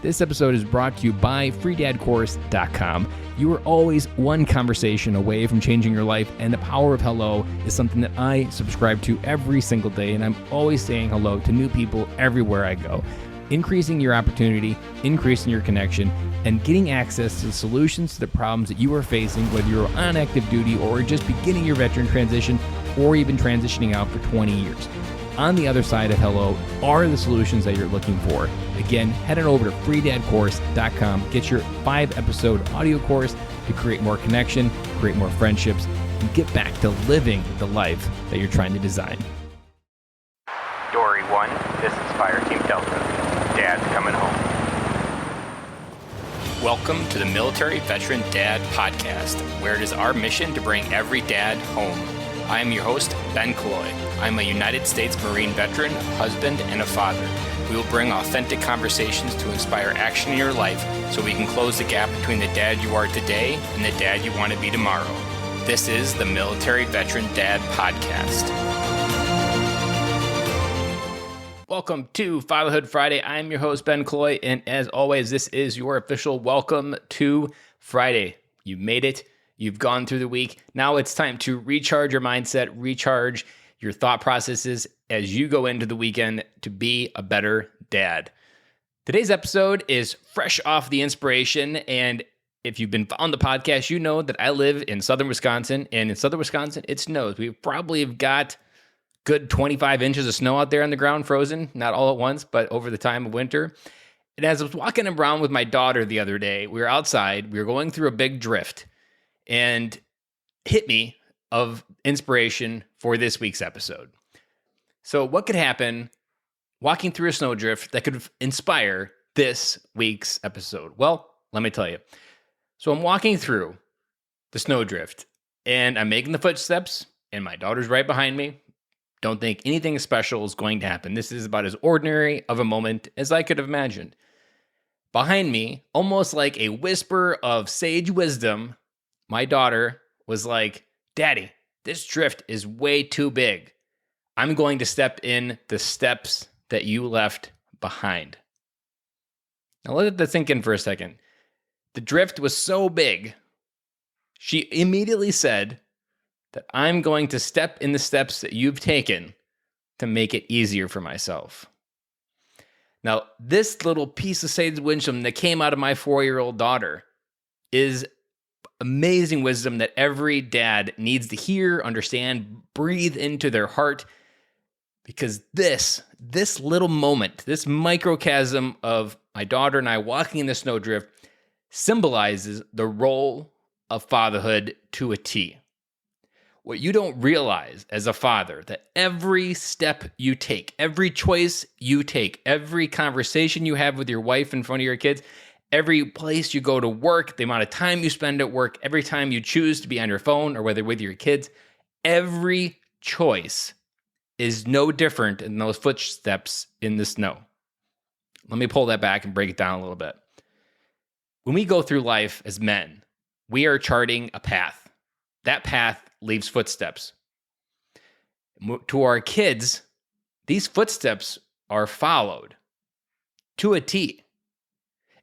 This episode is brought to you by freedadcourse.com. You are always one conversation away from changing your life, and the power of hello is something that I subscribe to every single day, and I'm always saying hello to new people everywhere I go. Increasing your opportunity, increasing your connection, and getting access to the solutions to the problems that you are facing, whether you're on active duty or just beginning your veteran transition or even transitioning out for 20 years. On the other side of hello are the solutions that you're looking for. Again, head on over to freedadcourse.com. Get your 5-episode audio course to create more connection, create more friendships, and get back to living the life that you're trying to design. Dory 1, this is Fire Team Delta. Dad's coming home. Welcome to the Military Veteran Dad Podcast, where it is our mission to bring every dad home. I am your host, Ben Killoy. I'm a United States Marine veteran, husband, and a father. We will bring authentic conversations to inspire action in your life so we can close the gap between the dad you are today and the dad you want to be tomorrow. This is the Military Veteran Dad Podcast. Welcome to Fatherhood Friday. I'm your host, Ben Killoy, and as always, this is your official welcome to Friday. You made it. You've gone through the week. Now it's time to recharge your mindset, recharge your thought processes as you go into the weekend to be a better dad. Today's episode is fresh off the inspiration, and if you've been on the podcast, you know that I live in southern Wisconsin, and in southern Wisconsin, it snows. We probably have got good 25 inches of snow out there on the ground, frozen, not all at once, but over the time of winter. And as I was walking around with my daughter the other day, we were outside, we were going through a big drift, and hit me of inspiration for this week's episode. So what could happen walking through a snowdrift that could inspire this week's episode? Well, let me tell you. So I'm walking through the snowdrift, and I'm making the footsteps, and my daughter's right behind me. Don't think anything special is going to happen. This is about as ordinary of a moment as I could have imagined. Behind me, almost like a whisper of sage wisdom, my daughter was like, "Daddy, this drift is way too big. I'm going to step in the steps that you left behind." Now let that sink in for a second. The drift was so big, she immediately said that I'm going to step in the steps that you've taken to make it easier for myself. Now, this little piece of sage wisdom that came out of my 4-year-old daughter is amazing wisdom that every dad needs to hear, understand, breathe into their heart, because this little moment, this microcosm of my daughter and I walking in the snowdrift symbolizes the role of fatherhood to a T. What you don't realize as a father, that every step you take, every choice you take, every conversation you have with your wife in front of your kids, every place you go to work, the amount of time you spend at work, every time you choose to be on your phone or whether with your kids, every choice is no different than those footsteps in the snow. Let me pull that back and break it down a little bit. When we go through life as men, we are charting a path. That path leaves footsteps. To our kids, these footsteps are followed to a T.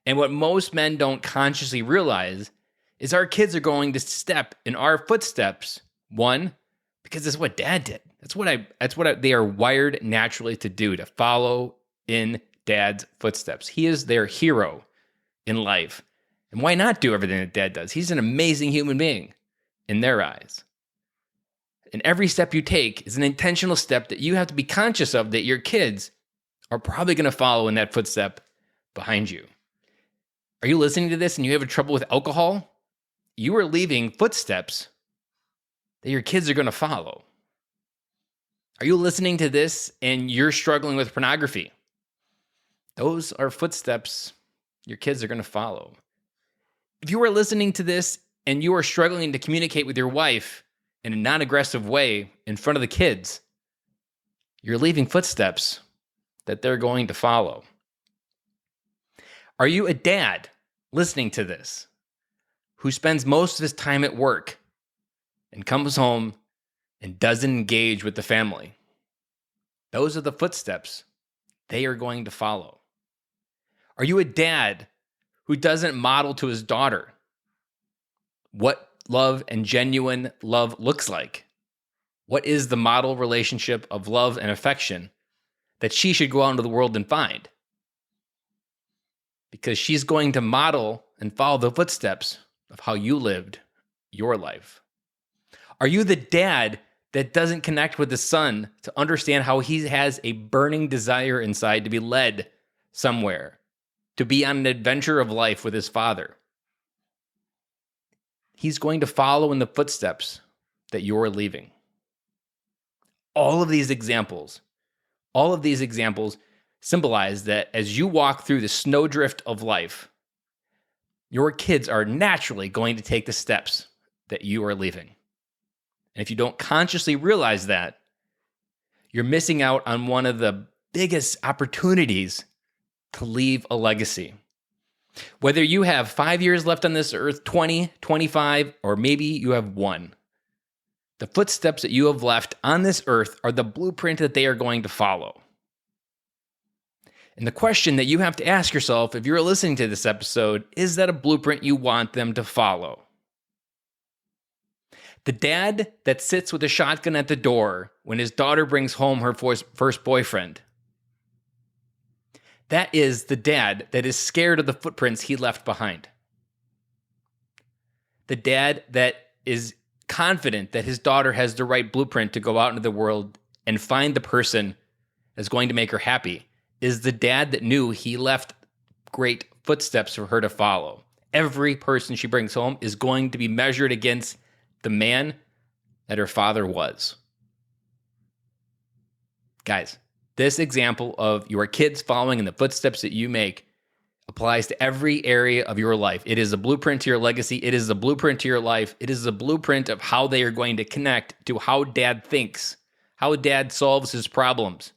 And what most men don't consciously realize is our kids are going to step in our footsteps. One, because that's what dad did. That's what they are wired naturally to do, to follow in dad's footsteps. He is their hero in life. And why not do everything that dad does? He's an amazing human being in their eyes. And every step you take is an intentional step that you have to be conscious of, that your kids are probably going to follow in that footstep behind you. Are you listening to this and you have trouble with alcohol? You are leaving footsteps that your kids are going to follow. Are you listening to this and you're struggling with pornography? Those are footsteps your kids are going to follow. If you are listening to this and you are struggling to communicate with your wife in a non-aggressive way in front of the kids, you're leaving footsteps that they're going to follow. Are you a dad listening to this who spends most of his time at work and comes home and doesn't engage with the family? Those are the footsteps they are going to follow. Are you a dad who doesn't model to his daughter what love and genuine love looks like? What is the model relationship of love and affection that she should go out into the world and find? Because she's going to model and follow the footsteps of how you lived your life. Are you the dad that doesn't connect with the son to understand how he has a burning desire inside to be led somewhere, to be on an adventure of life with his father? He's going to follow in the footsteps that you're leaving. All of these examples symbolize that as you walk through the snowdrift of life, your kids are naturally going to take the steps that you are leaving. And if you don't consciously realize that, you're missing out on one of the biggest opportunities to leave a legacy. Whether you have 5 years left on this earth, 20, 25, or maybe you have 1, the footsteps that you have left on this earth are the blueprint that they are going to follow. And the question that you have to ask yourself if you're listening to this episode, is that a blueprint you want them to follow? The dad that sits with a shotgun at the door when his daughter brings home her first boyfriend. That is the dad that is scared of the footprints he left behind. The dad that is confident that his daughter has the right blueprint to go out into the world and find the person that's going to make her happy is the dad that knew he left great footsteps for her to follow. Every person she brings home is going to be measured against the man that her father was. Guys, this example of your kids following in the footsteps that you make applies to every area of your life. It is a blueprint to your legacy. It is a blueprint to your life. It is a blueprint of how they are going to connect to how dad thinks, how dad solves his problems.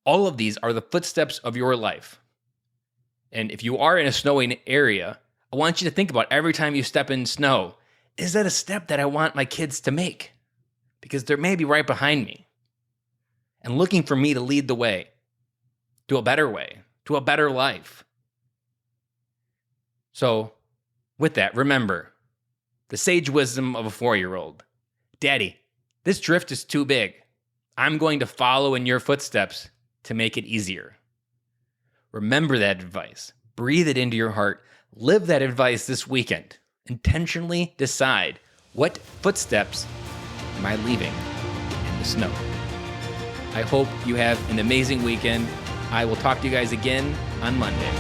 All of these are the footsteps of your life. And if you are in a snowy area, I want you to think about every time you step in snow, is that a step that I want my kids to make? Because they're maybe right behind me and looking for me to lead the way to a better way, to a better life. So with that, remember the sage wisdom of a 4-year-old. Daddy, this drift is too big. I'm going to follow in your footsteps to make it easier. Remember that advice. Breathe it into your heart. Live that advice this weekend. Intentionally decide, what footsteps am I leaving in the snow? I hope you have an amazing weekend. I will talk to you guys again on Monday.